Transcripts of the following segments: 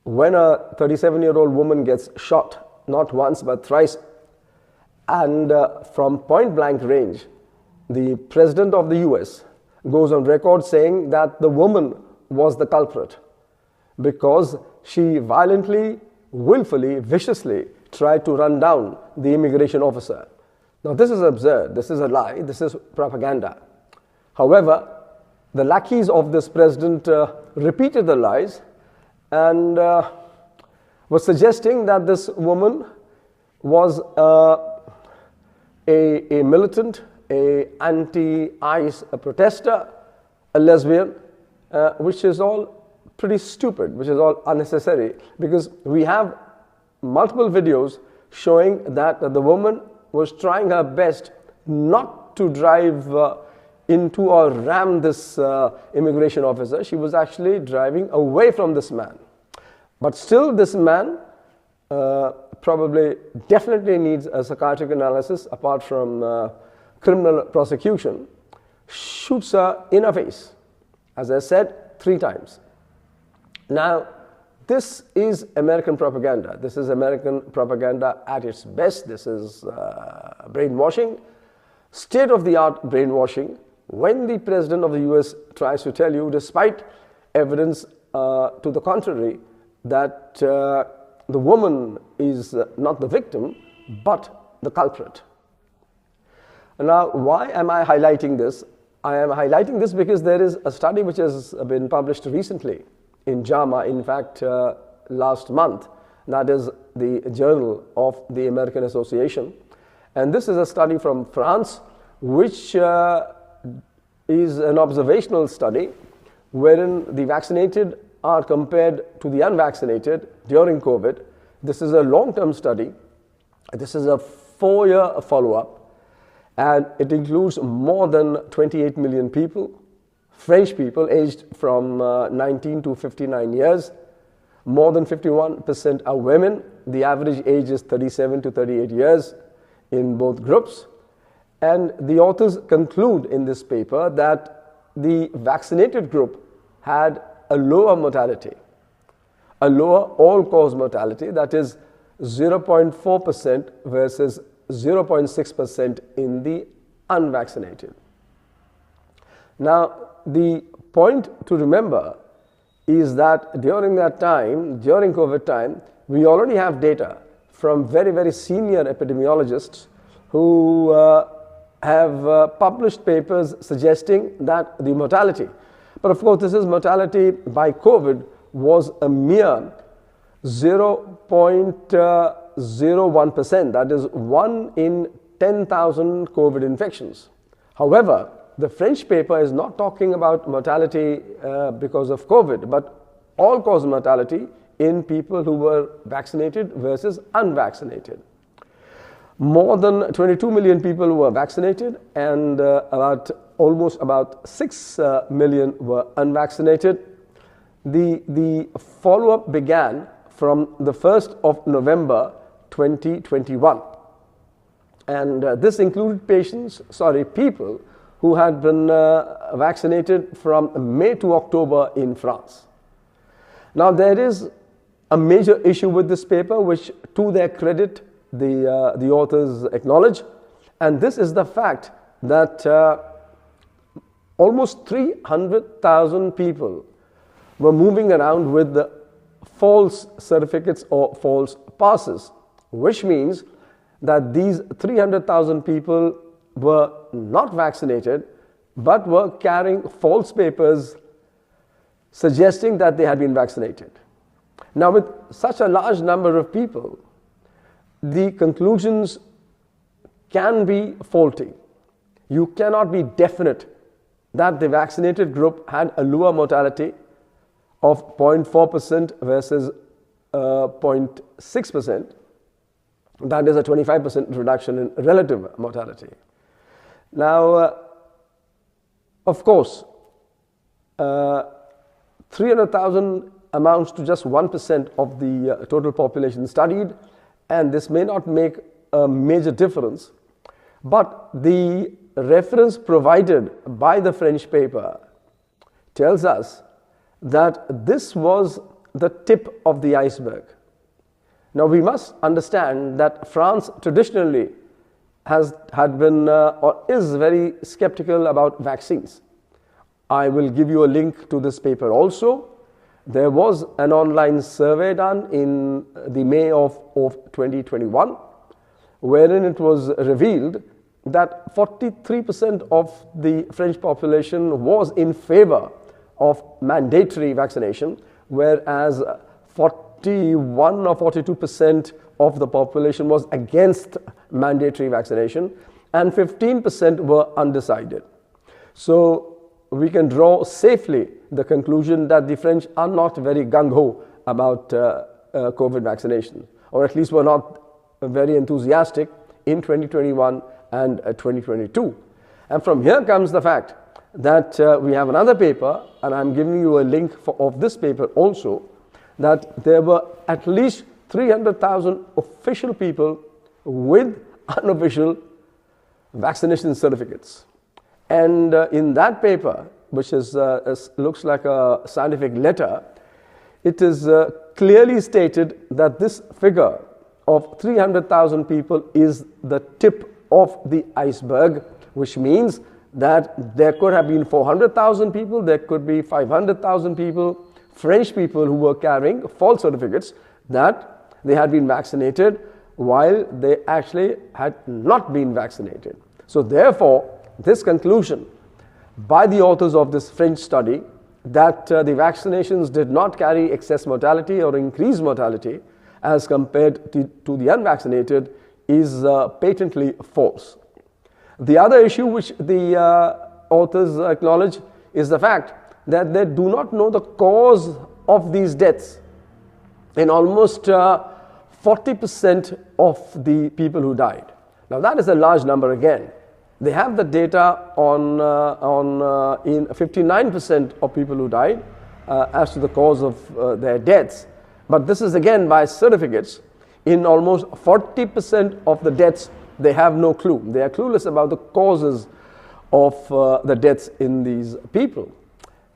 when a 37-year-old woman gets shot, not once but thrice, and from point-blank range, the President of the US goes on record saying that the woman was the culprit because she violently, willfully, viciously tried to run down the immigration officer. Now, this is absurd, this is a lie, this is propaganda. However, the lackeys of this president repeated the lies and was suggesting that this woman was a militant, a anti-ICE protester, a lesbian, which is all pretty stupid, which is all unnecessary, because we have multiple videos showing that the woman was trying her best not to drive into or ram this immigration officer. She was actually driving away from this man. But still, this man definitely needs a psychiatric analysis apart from criminal prosecution. Shoots her in her face, as I said, 3 times. Now, this is American propaganda. This is American propaganda at its best. This is brainwashing, state-of-the-art brainwashing. When the President of the US tries to tell you, despite evidence to the contrary, that the woman is not the victim, but the culprit. Now, why am I highlighting this? I am highlighting this because there is a study which has been published recently in JAMA, in fact, last month. That is the Journal of the American Association. And this is a study from France, which is an observational study wherein the vaccinated are compared to the unvaccinated during COVID. This is a long-term study. This is a 4-year follow-up, and it includes more than 28 million people, French people aged from 19 to 59 years. More than 51% are women. The average age is 37 to 38 years in both groups. And the authors conclude in this paper that the vaccinated group had a lower mortality, a lower all-cause mortality, that is 0.4% versus 0.6% in the unvaccinated. Now, the point to remember is that during that time, during COVID time, we already have data from very, very senior epidemiologists who have published papers suggesting that the mortality, but of course this is mortality by COVID, was a mere 0.01%, that is 1 in 10,000 COVID infections. However, the French paper is not talking about mortality because of COVID, but all-cause mortality in people who were vaccinated versus unvaccinated. More than 22 million people were vaccinated, and almost about 6 million were unvaccinated. The follow-up began from the 1st of November 2021, and this included people who had been vaccinated from May to October in France. Now, there is a major issue with this paper, which to their credit the authors acknowledge, and this is the fact that almost 300,000 people were moving around with the false certificates or false passes, which means that these 300,000 people were not vaccinated but were carrying false papers suggesting that they had been vaccinated. Now, with such a large number of people, the conclusions can be faulty. You cannot be definite that the vaccinated group had a lower mortality of 0.4% versus 0.6%. That is a 25% reduction in relative mortality. Now, of course, 300,000 amounts to just 1% of the total population studied, and this may not make a major difference, but the reference provided by the French paper tells us that this was the tip of the iceberg. Now we must understand that France traditionally had been or is very skeptical about vaccines. I will give you a link to this paper also. There was an online survey done in the May of 2021, wherein it was revealed that 43% of the French population was in favor of mandatory vaccination, whereas 41 or 42% of the population was against mandatory vaccination, and 15% were undecided. So we can draw safely the conclusion that the French are not very gung-ho about COVID vaccination, or at least were not very enthusiastic in 2021 and 2022. And from here comes the fact that we have another paper, and I'm giving you a link of this paper also, that there were at least 300,000 official people with unofficial vaccination certificates. And in that paper, which looks like a scientific letter, it is clearly stated that this figure of 300,000 people is the tip of the iceberg, which means that there could have been 400,000 people, there could be 500,000 people, French people who were carrying false certificates that they had been vaccinated while they actually had not been vaccinated. So therefore, this conclusion by the authors of this French study that the vaccinations did not carry excess mortality or increased mortality as compared to the unvaccinated is patently false. The other issue which the authors acknowledge is the fact that they do not know the cause of these deaths in almost 40% of the people who died. Now that is a large number again. They have the data in 59% of people who died as to the cause of their deaths. But this is again by certificates. In almost 40% of the deaths, they have no clue. They are clueless about the causes of the deaths in these people.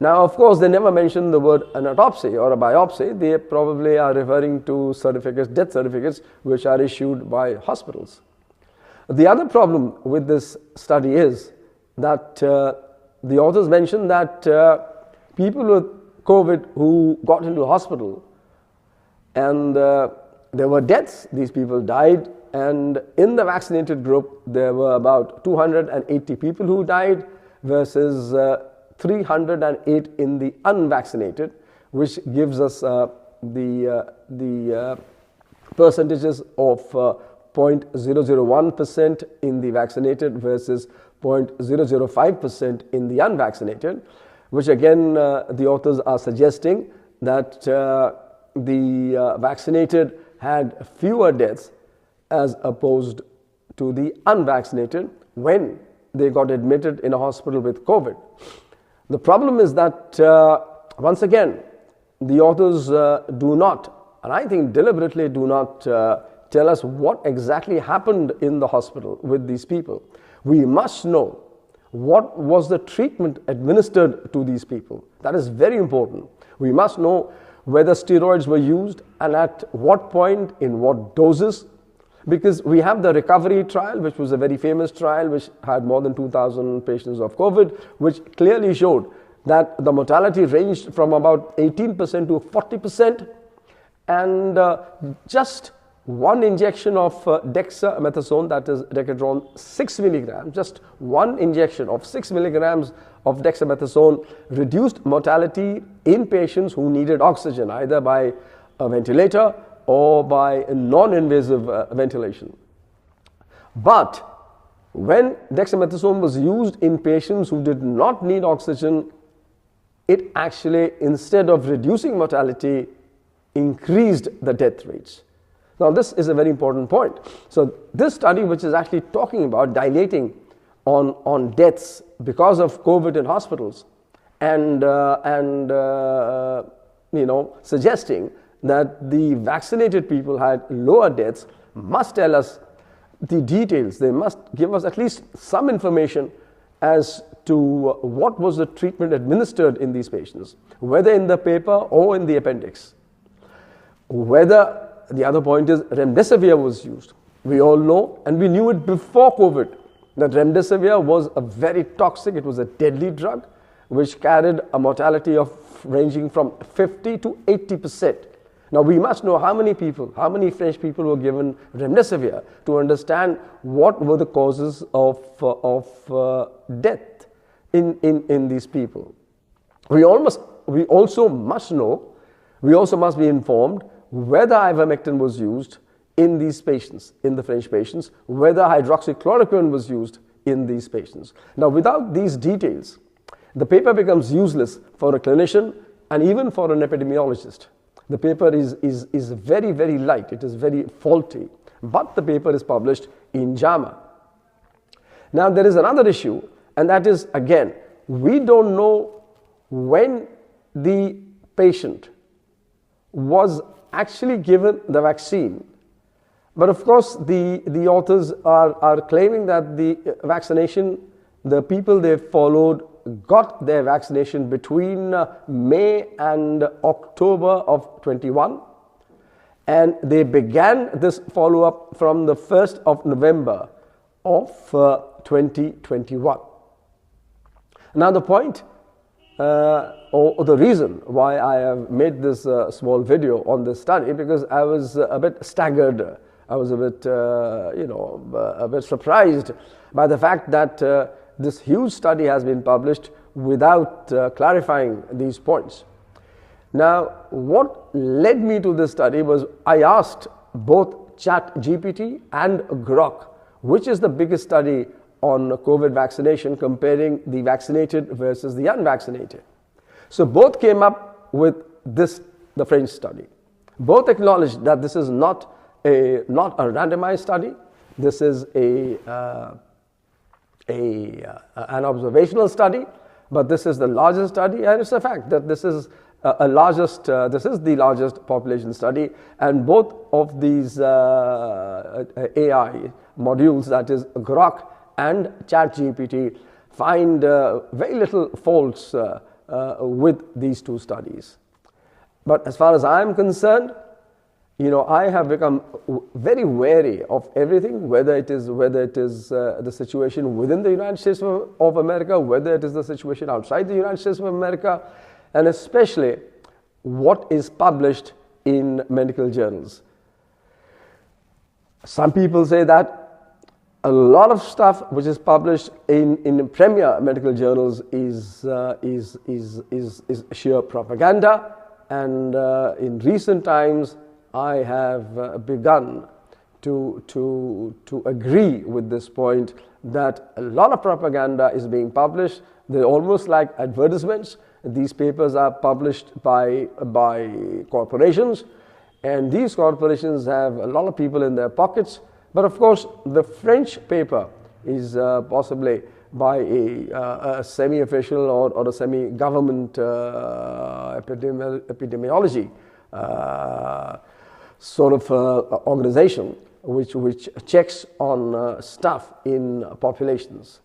Now, of course, they never mention the word an autopsy or a biopsy. They probably are referring to certificates, death certificates, which are issued by hospitals. The other problem with this study is that the authors mention that people with COVID who got into hospital and there were deaths, these people died, and in the vaccinated group there were about 280 people who died versus 308 in the unvaccinated, which gives us the percentages of 0.001% in the vaccinated versus 0.005% in the unvaccinated, which again the authors are suggesting that the vaccinated had fewer deaths as opposed to the unvaccinated when they got admitted in a hospital with COVID. The problem is that once again the authors do not, and I think deliberately do not tell us what exactly happened in the hospital with these people. We must know what was the treatment administered to these people. That is very important. We must know whether steroids were used and at what point, in what doses, because we have the recovery trial, which was a very famous trial, which had more than 2,000 patients of COVID, which clearly showed that the mortality ranged from about 18% to 40%, and just one injection of dexamethasone, that is Decadron 6 milligrams, just one injection of 6 milligrams of dexamethasone reduced mortality in patients who needed oxygen, either by a ventilator or by a non-invasive ventilation. But when dexamethasone was used in patients who did not need oxygen, it actually, instead of reducing mortality, increased the death rates. Now this is a very important point. So this study, which is actually talking about dilating on deaths because of COVID in hospitals and suggesting that the vaccinated people had lower deaths, must tell us the details. They must give us at least some information as to what was the treatment administered in these patients, whether in the paper or in the appendix. whether, the other point is, remdesivir was used. We all know, and we knew it before COVID, that remdesivir was a very toxic, it was a deadly drug, which carried a mortality of ranging from 50 to 80%. Now, we must know how many people, how many French people were given remdesivir to understand what were the causes of death in these people. We also must know, we also must be informed whether ivermectin was used in these patients, in the French patients, whether hydroxychloroquine was used in these patients. Now, without these details, the paper becomes useless for a clinician and even for an epidemiologist. The paper is very, very light, it is very faulty, but the paper is published in JAMA. Now, there is another issue, and that is, again, we don't know when the patient was actually given the vaccine. But of course, the authors are claiming that the vaccination, the people they followed got their vaccination between May and October of 21, and they began this follow-up from the 1st of November of 2021. Now, the point or the reason why I have made this small video on this study, because I was a bit staggered. I was a bit, a bit surprised by the fact that this huge study has been published without clarifying these points. Now, what led me to this study was I asked both ChatGPT and Grok, which is the biggest study on COVID vaccination, comparing the vaccinated versus the unvaccinated. So both came up with this, the French study. Both acknowledged that this is not a randomized study. This is an observational study, but this is the largest study, and it's a fact that this is the largest population study, and both of these AI modules, that is Grok and ChatGPT, find very little faults with these two studies. But as far as I'm concerned, I have become very wary of everything, whether it is the situation within the United States of America, whether it is the situation outside the United States of America, and especially what is published in medical journals. Some people say that a lot of stuff which is published in premier medical journals is sheer propaganda, and in recent times I have begun to agree with this point, that a lot of propaganda is being published. They're almost like advertisements. These papers are published by corporations, and these corporations have a lot of people in their pockets. But of course, the French paper is possibly by a semi-official or a semi-government epidemiology sort of organization which checks on stuff in populations.